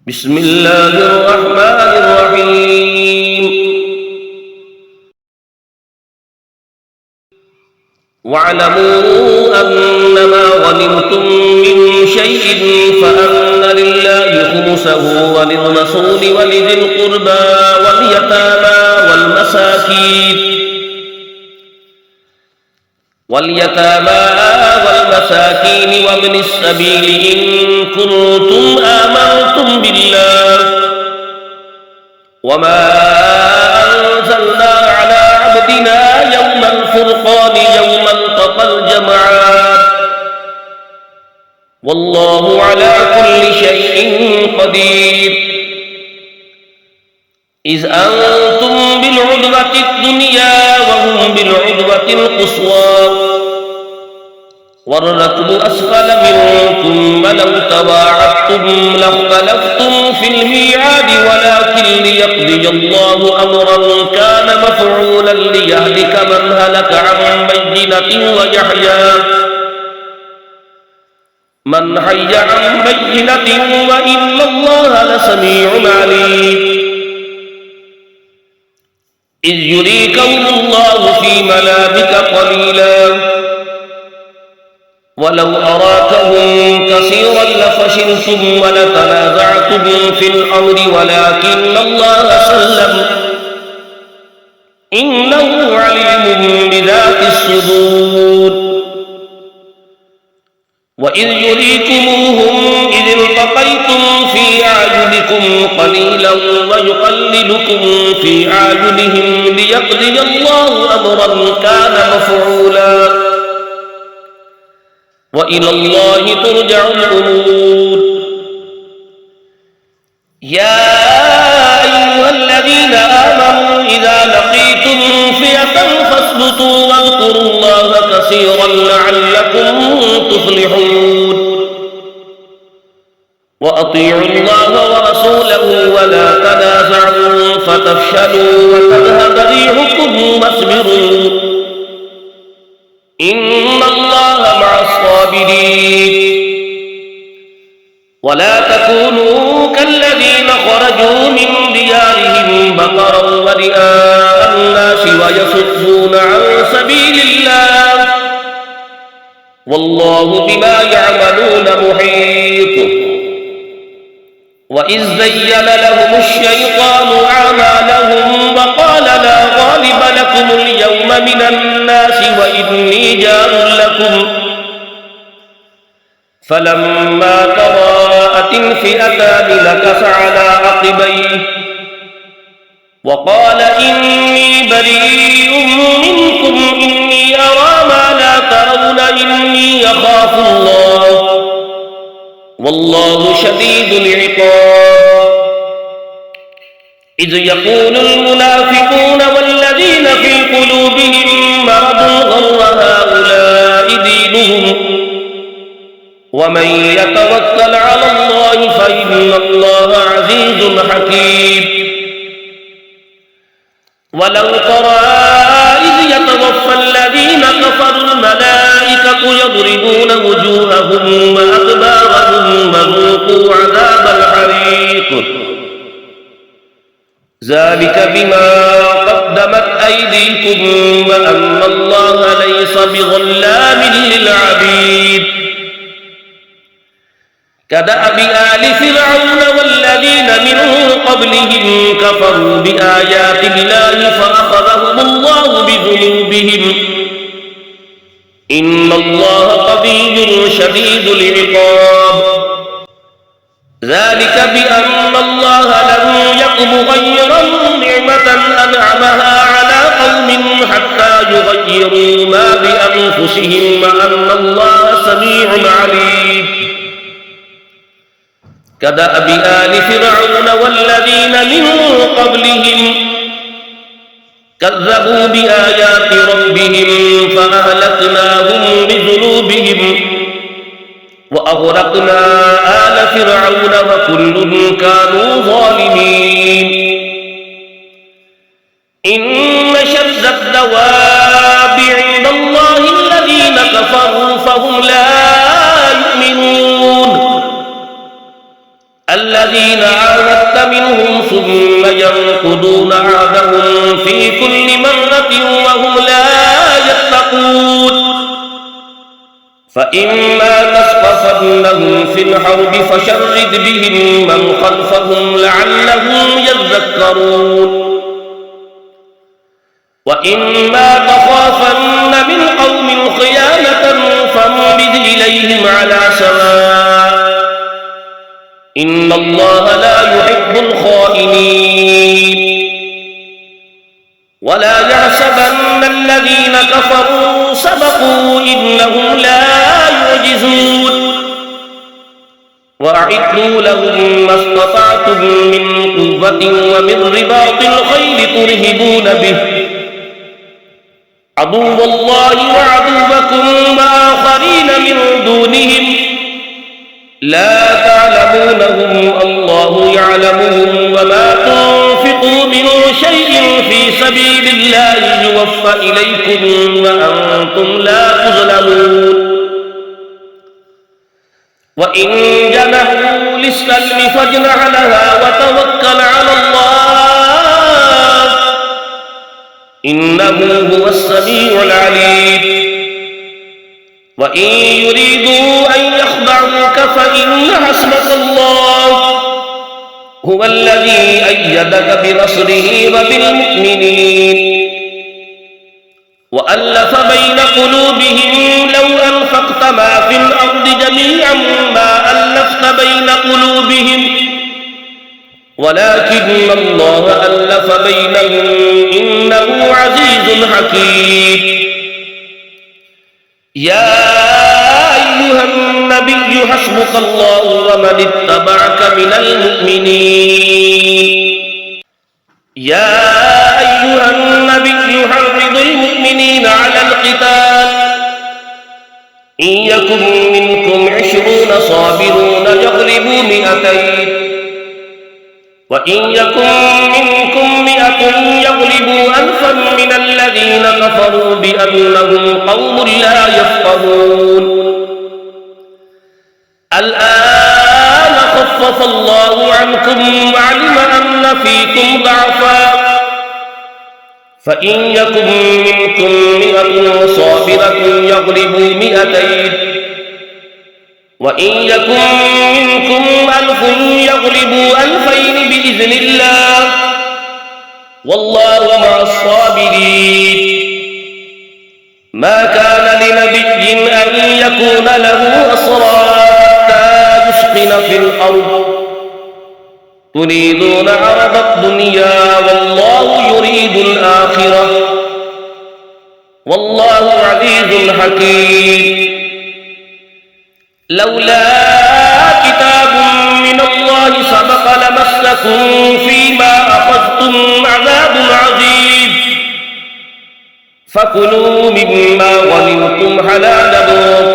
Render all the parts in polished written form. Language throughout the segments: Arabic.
بسم الله الرحمن الرحيم. واعلموا أنما غنمتم من شيء فأن لله خمسه وللرسول ولذي القربى واليتامى والمساكين وابن السبيل إن كنتم آمنتم بالله وما أنزلنا على عبدنا يوم الفرقان يوم التقى الجمعان والله على كل شيء قدير. إذ أنتم بالعدوة الدنيا وهم بالعدوة القصوى والركب أسفل منكم ولو تواعدتم لاختلفتم في الميعاد ولكن ليقضي الله أمرا كان مفعولا ليهلك من هلك عن بينة ويحيى من حي عن بينة وإن الله لسميع عليم. إذ يريكم الله في منامك قليلا ولو أراكهم كثيرا لفشلتم ولتنازعتم في الأمر ولكن الله سلم إنه عليم بذات الصدور. وإذ يريكموهم إذ التقيتم في أعينكم قليلا ويقللكم في أعينهم ليقضي الله أمرا كان مفعولا وإلى الله ترجع الأمور. يا أيها الذين آمنوا إذا لقيتم فئة فاثبتوا واذكروا الله كثيرا لعلكم تفلحون. وأطيعوا الله ورسوله ولا تنازعوا فتفشلوا وتذهب ريحكم واصبروا إن الله مع الصابرين. ولا تكونوا كالذين خرجوا من ديارهم بطرا ورئاء الناس ويصدون عن سبيل الله والله بما يعملون محيط. وإذ زين لهم الشيطان أعمالهم وقال لا غالب لكم اليوم من الناس وإني جار لكم فلما تراءت الفئتان نكص على عقبيه وقال إني بريء منكم إني أرى ما لا ترون إني أخاف الله والله شديد العقاب. إذ يقول المنافقون والذين في قلوبهم مرض غر هؤلاء دينهم ومن يتوكل على الله فإن الله عزيز حكيم. ولو ترى إذ يتوفى الذين كفروا الملائكة يضربون وجوههم وأدبارهم وذوقوا عذاب الحريق ذلك بما قدمت أيديكم وأن الله ليس بظلام للعبيد. كدأب آل فرعون والذين من قبلهم كفروا بآيات الله فأخذهم الله بذنوبهم إن الله قوي شديد العقاب. ذلك بأن الله لم يك مغيرا نعمة أنعمها على قوم حتى يغيروا ما بأنفسهم وأن الله سميع عليم. كدأب آل فرعون والذين من قبلهم كذبوا بآيات ربهم فأهلكناهم بذنوبهم وأغرقنا آل فرعون وكل كانوا ظالمين. إن شر الدواب عند الله الذين كفروا فهم لا يؤمنون. الذين عاهدت منهم ثم ينقضون عهدهم في كل مرة وهم لا يتقون فإما تثقفنهم في الحرب فشرد بهم من خلفهم لعلهم يذكرون وإما تخافن من قوم خيانة فانبذ إليهم على سواء إن الله لا يحب الخائنين ولا يحسبن الذين كفروا سبقوا إنهم لا يعجزون وأعدوا لهم ما استطعتم من قوة ومن رباط الخيل ترهبون به عدو الله وعدوكم وآخرين من دونهم لا تعلمونهم الله يعلمهم وما تنفقوا من شيء في سبيل الله يوفى إليكم وأنتم لا تظلمون وإن جنحوا للسلم فاجنح لها وتوكل على الله إنه هو السميع العليم وإن يريدوا أن يخدعوك فإن حسبك الله هو الذي أيدك بنصره وبالمؤمنين وألف بين قلوبهم لو أنفقت ما في الأرض جميعا ما ألفت بين قلوبهم ولكن الله ألف بينهم إنه عزيز حكيم يا أيها النبي حسبك الله ومن اتبعك من المؤمنين يا أيها النبي حرض المؤمنين على القتال إن يكن منكم 20 صابرون يغلبوا 200 وإن يكن منكم 100 يغلبوا 1000 من الذين كفروا بأنهم قوم لا يفقهون الآن خفف الله عنكم وعلم أن فيكم ضعفا فإن يكن منكم 100 صابرة يغلبوا 200 وإن يكن منكم 1000 يغلبوا 2000 بإذن الله والله مع الصابرين ما كان لنبي أن يكون له أسرى حتى يسخن في الأرض تريدون عرض الدنيا والله يريد الآخرة والله عزيز حكيم لولا كتاب من الله سبق لمسكم فيما أخذتم عذاب عظيم فكلوا مما غنمتم حلالا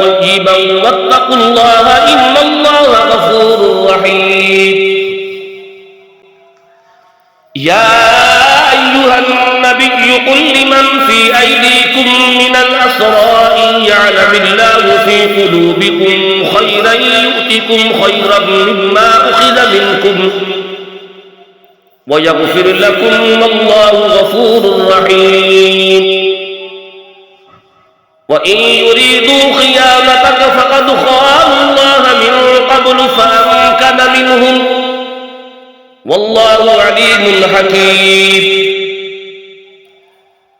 طيبا واتقوا الله إن الله غفور رحيم يا أيها النبي قل لمن في أيديكم من الأسرى إن يعلم الله في قلوبكم خيرا يؤتكم خيرا مما أخذ منكم ويغفر لكم والله غفور رحيم وإن يريدوا خيانتك فقد خانوا الله من قبل فأمكن منهم والله عليم حكيم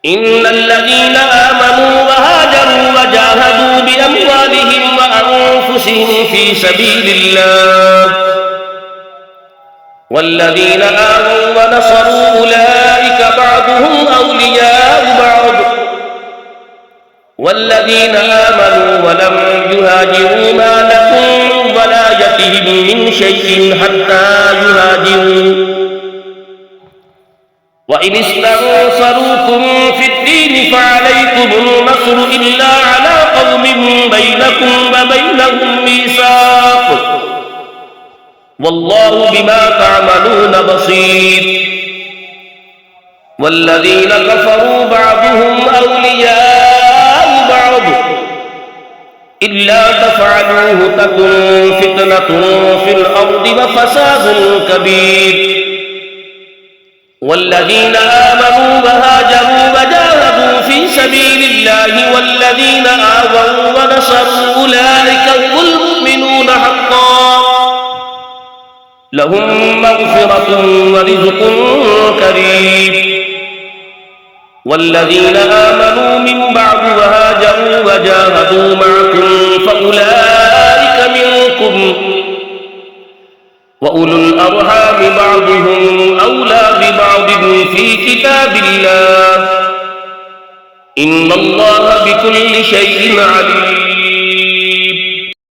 إن الذين آمنوا وهاجروا وجاهدوا بأموالهم وأنفسهم في سبيل الله والذين آمنوا ونصروا أولئك بعضهم أولياء بعض والذين آمنوا ولم يهاجروا ما لكم من ولايتهم من شيء حتى يهاجروا وإن استنصروكم في الدين فعليكم النصر إلا على قوم بينكم وبينهم ميثاق والله بما تعملون بصير والذين كفروا بعضهم أولياء بعض إلا تفعلوه تكن فتنة فتنة في الأرض وفساد كبير. والذين آمنوا وهاجروا وجاهدوا في سبيل الله والذين آووا ونصروا أولئك هم المؤمنون حقا لهم مغفرة ورزق كريم. والذين آمنوا من بعد وهاجروا وجاهدوا معكم فأولئك منكم وأولو الأرحام بعضهم أولى ببعض في كتاب الله إن الله بكل شيء عليم.